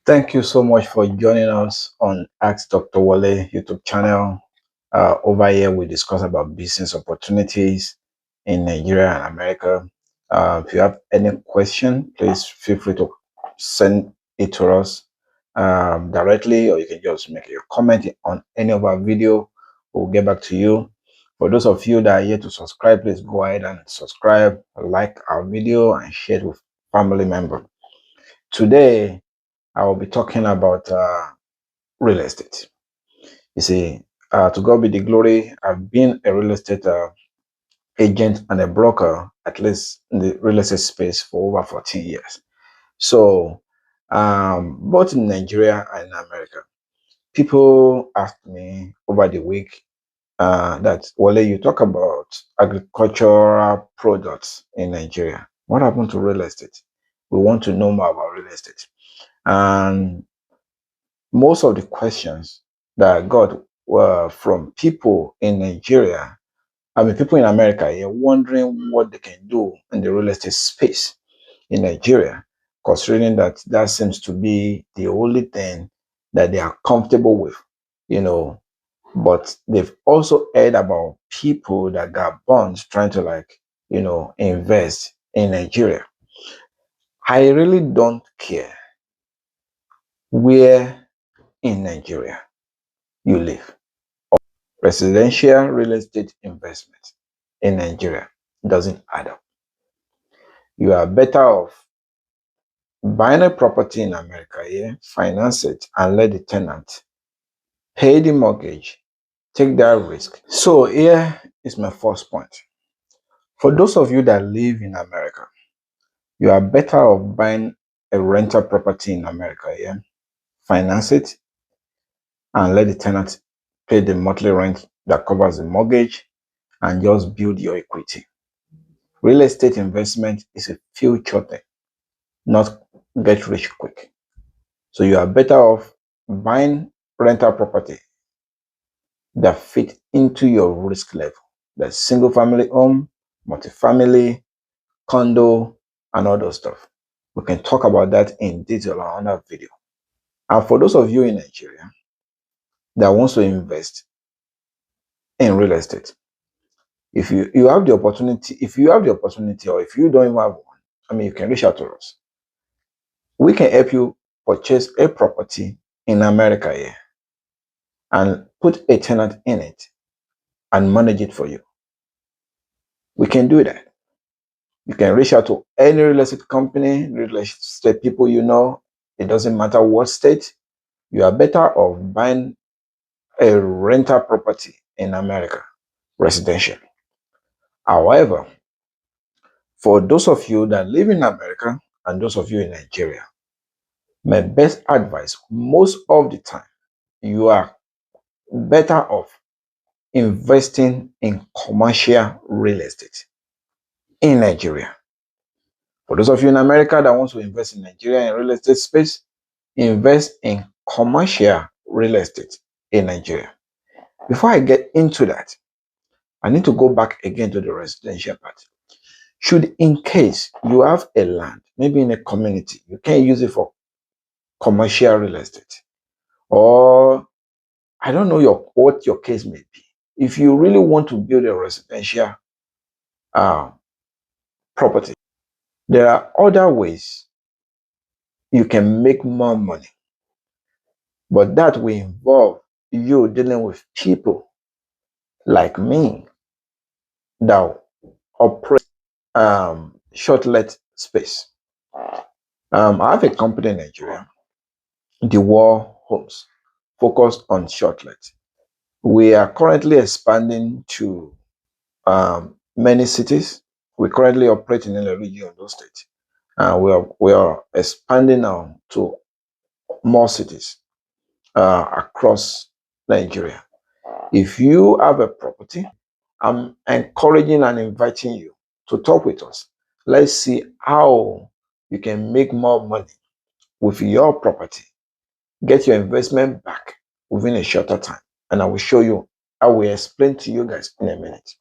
Thank you so much for joining us on AskDrWole YouTube channel. Over here, we discuss about business opportunities in Nigeria and America. If you have any question, please feel free to send it to us directly, or you can just make a comment on any of our video. We'll get back to you. For those of you that are yet to subscribe, please go ahead and subscribe, like our video, and share it with family members. Today, I will be talking about real estate. You see, to God be the glory. I've been a real estate agent and a broker, at least in the real estate space, for over 14 years. So, both in Nigeria and in America, people asked me over the week that, Wale, you talk about agricultural products in Nigeria. What happened to real estate? We want to know more about real estate. And most of the questions that I got were from people in Nigeria, people in America, wondering what they can do in the real estate space in Nigeria, considering that that seems to be the only thing that they are comfortable with, you know. But they've also heard about people that got bonds trying to invest in Nigeria. I really don't care where in Nigeria you live. Residential real estate investment in Nigeria doesn't add up. You are better off buying a property in America, finance it, and let the tenant pay the mortgage, take that risk. So here is my first point. For those of you that live in America, you are better off buying a rental property in America, finance it, and let the tenant pay the monthly rent that covers the mortgage, and just build your equity. Real estate investment is a future thing, not get rich quick. So you are better off buying rental property that fit into your risk level. That's single family home, multifamily, condo, and all those stuff. We can talk about that in detail on another video. And for those of you in Nigeria that wants to invest in real estate, if you have the opportunity, or if you don't even have one, you can reach out to us. We can help you purchase a property in America here and put a tenant in it and manage it for you. We can do that. You can reach out to any real estate company, real estate people you know. It doesn't matter what state. You are better off buying a rental property in America, residential. However, for those of you that live in America and those of you in Nigeria, my best advice, most of the time, you are better off investing in commercial real estate in Nigeria. For those of you in America that want to invest in Nigeria in real estate space, invest in commercial real estate in Nigeria. Before I get into that, I need to go back again to the residential part. Should, in case you have a land, maybe in a community, you can use it for commercial real estate, or I don't know what your case may be. If you really want to build a residential property, there are other ways you can make more money, but that will involve you dealing with people like me that operate short-let space. I have a company in Nigeria, AskDrWole Homes, focused on short-let. We are currently expanding to many cities. We currently operate in Region of those states. We are expanding now to more cities across Nigeria. If you have a property, I'm encouraging and inviting you to talk with us. Let's see how you can make more money with your property. Get your investment back within a shorter time. And I will show you, I will explain to you guys in a minute.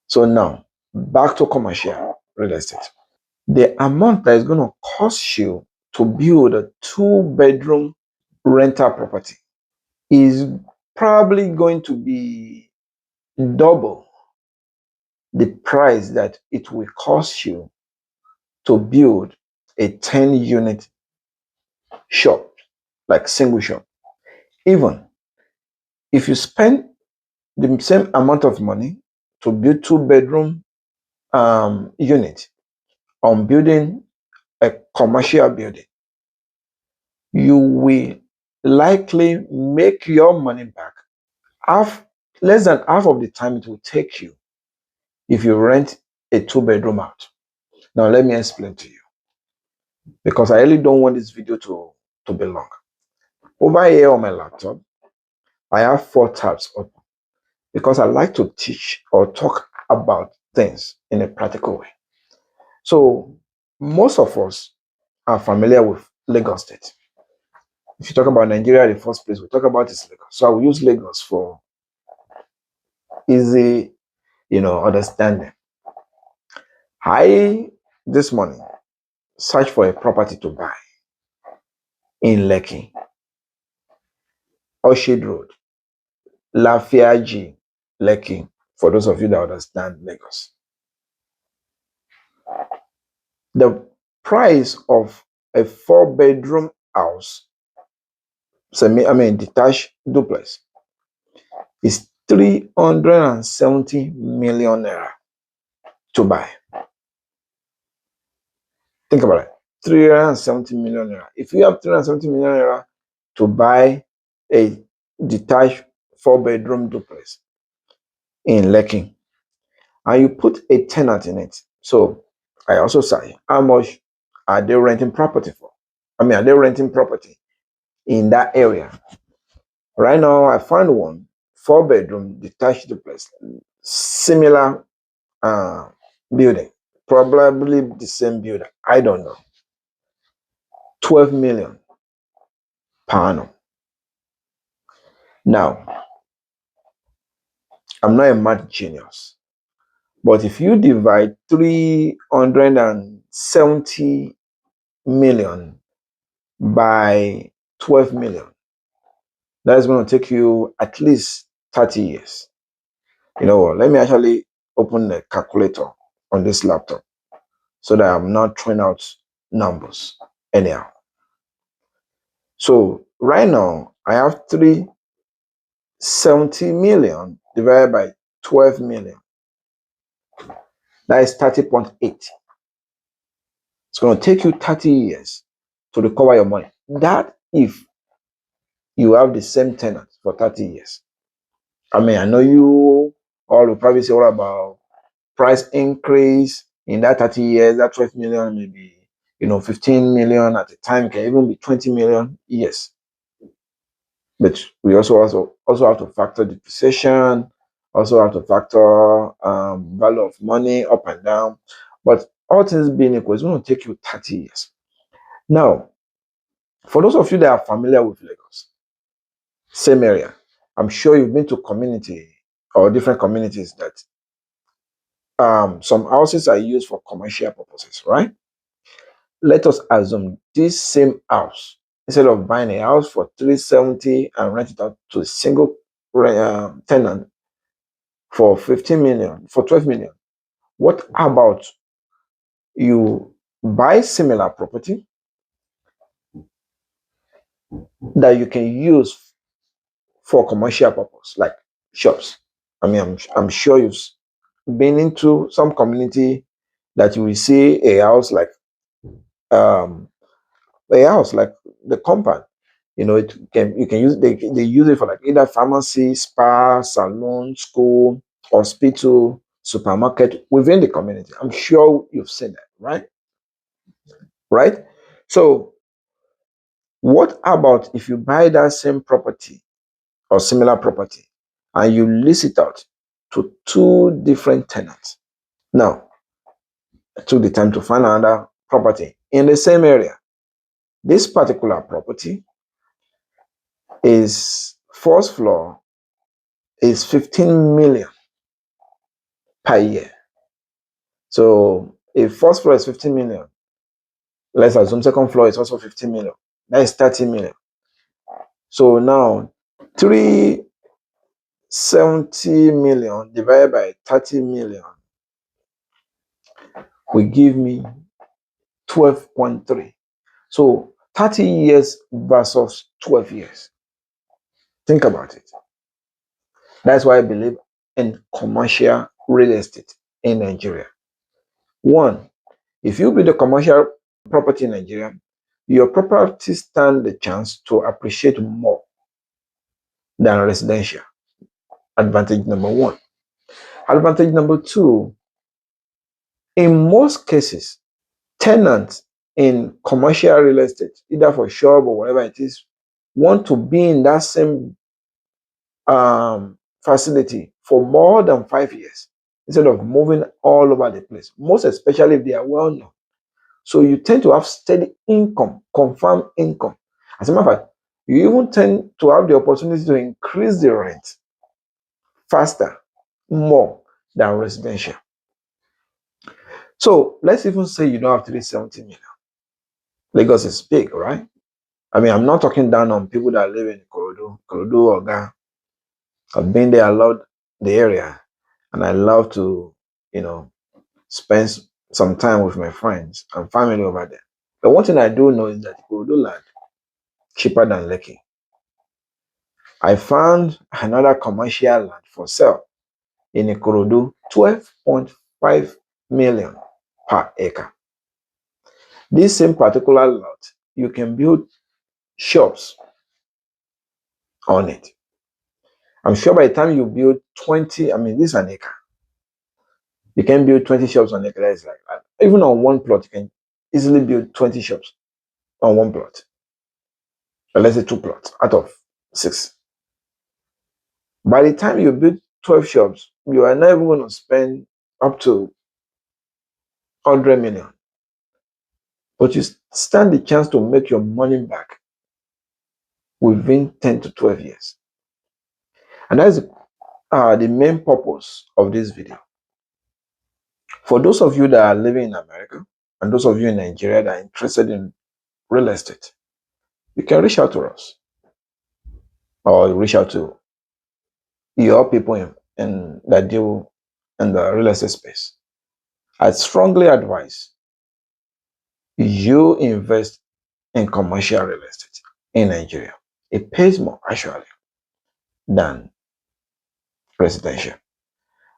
So now, back to commercial real estate. The amount that is going to cost you to build a 2-bedroom rental property is probably going to be double the price that it will cost you to build a 10-unit shop, like single shop. Even if you spend the same amount of money to build 2-bedroom unit on building a commercial building, you will likely make your money back less than half of the time it will take you if you rent a 2-bedroom out. Now, let me explain to you, because I really don't want this video to be long. Over here on my laptop, I have 4 tabs open because I like to teach or talk about things in a practical way. So, most of us are familiar with Lagos State. If you talk about Nigeria, the first place we talk about is Lagos. So I will use Lagos for easy, understanding. I, this morning, searched for a property to buy in Lekki, Orchard Road, Lafiaji, Lekki, for those of you that understand Lagos. The price of a 4-bedroom house, detached duplex, is 370 million naira to buy. Think about it. 370 million naira. If you have 370 million naira to buy a detached 4-bedroom duplex in Lekki, and you put a tenant in it, so I also say, how much are they renting property for? Are they renting property in that area? Right now, I found one 4-bedroom detached duplex, similar building, probably the same builder. I don't know. 12 million per annum. Now, I'm not a math genius, but if you divide 370 million by 12 million, that is going to take you at least 30 years. You know what? Let me actually open the calculator on this laptop so that I'm not throwing out numbers anyhow. So right now, I have 370 million divided by 12 million. That is 30.8. It's going to take you 30 years to recover your money. That if you have the same tenant for 30 years. I know you all will probably say, what about price increase in that 30 years? That 12 million, maybe, 15 million at a time, can even be 20 million. Yes. But we also have to factor depreciation, also have to factor value of money up and down. But all things being equal, it's going to take you 30 years. Now, for those of you that are familiar with Lagos, same area, I'm sure you've been to community or different communities that some houses are used for commercial purposes, right? Let us assume this same house, instead of buying a house for 370 and rent it out to a single tenant for 15 million, for 12 million. What about you buy similar property that you can use for commercial purpose, like shops? I'm sure you've been into some community that you will see a house like the compound. You can use they use it for like either pharmacy, spa, salon, school, hospital, supermarket within the community. I'm sure you've seen that, right? Right? So what about if you buy that same property or similar property and you lease it out to 2 different tenants? Now, I took the time to find another property in the same area. This particular property is first floor is 15 million per year. So if first floor is 15 million, Let's assume second floor is also 50 million. That is 30 million. So now 370 million divided by 30 million will give me 12.3. So 30 years versus 12 years. Think about it. That's why I believe in commercial real estate in Nigeria. One, if you build a commercial property in Nigeria, your property stand the chance to appreciate more than residential. Advantage number one. Advantage number two, in most cases, tenants in commercial real estate, either for shop or whatever it is, want to be in that same facility for more than 5 years instead of moving all over the place, most especially if they are well known. So you tend to have steady income, confirmed income. As a matter of fact, you even tend to have the opportunity to increase the rent faster, more than residential. So let's even say you don't have 370 million. Lagos is big, right? I mean, I'm not talking down on people that live in Korodu, Oga. I've been there, I love the area, and I love to, spend some time with my friends and family over there. But one thing I do know is that Korodu land cheaper than Lekki. I found another commercial land for sale in Ikorodu, 12.5 million per acre. This same particular lot, you can build shops on it. I'm sure by the time you build 20, I mean, this is an acre. You can build 20 shops on an acre. That's like that. Even on one plot, you can easily build 20 shops on one plot. Or let's say 2 plots out of 6. By the time you build 12 shops, you are not even going to spend up to 100 million. But you stand the chance to make your money back within 10 to 12 years. And that's the main purpose of this video. For those of you that are living in America and those of you in Nigeria that are interested in real estate, you can reach out to us or reach out to your people in that deal in the real estate space. I strongly advise you invest in commercial real estate in Nigeria. It pays more actually than residential.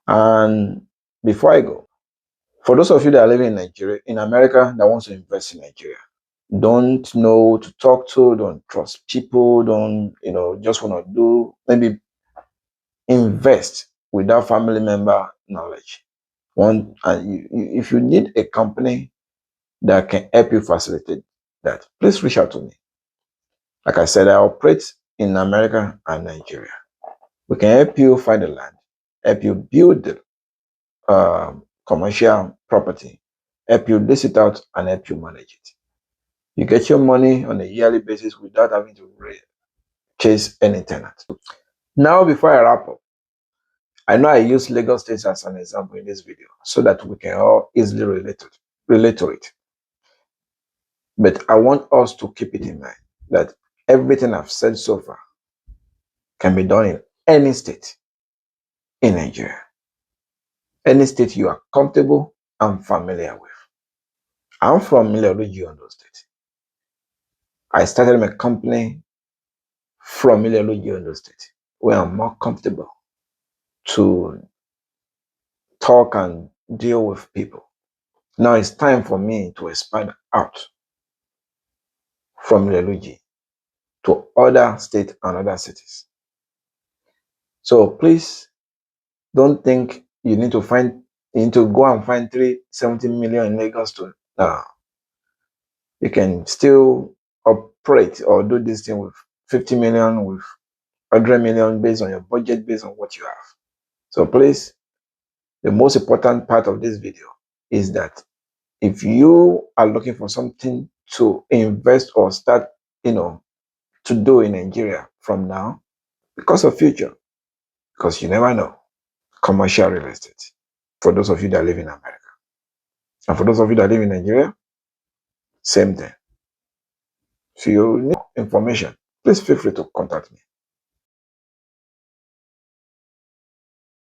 And before I go, for those of you that are living in Nigeria, in America, that wants to invest in Nigeria, don't know who to talk to, don't trust people, don't, just want to do, maybe invest without family member knowledge. If you need a company that can help you facilitate that, please reach out to me. Like I said, I operate in America and Nigeria. We can help you find the land, help you build the commercial property, help you lease it out, and help you manage it. You get your money on a yearly basis without having to chase any tenant. Now, before I wrap up, I know I use Lagos State as an example in this video so that we can all easily relate to it. But I want us to keep it in mind that everything I've said so far can be done in any state in Nigeria. Any state you are comfortable and familiar with. I'm from Ileoluji, Ondo State. I started my company from Ileoluji, Ondo State, where I'm more comfortable to talk and deal with people. Now it's time for me to expand out from Ileoluji to other states and other cities. So please don't think you need to go and find 370 million in Lagos to you can still operate or do this thing with 50 million, with 100 million based on your budget, based on what you have. So please, the most important part of this video is that if you are looking for something to invest or start, to do in Nigeria from now, because of future, because you never know, commercial real estate, for those of you that live in America. And for those of you that live in Nigeria, Same thing. If you need information, please feel free to contact me.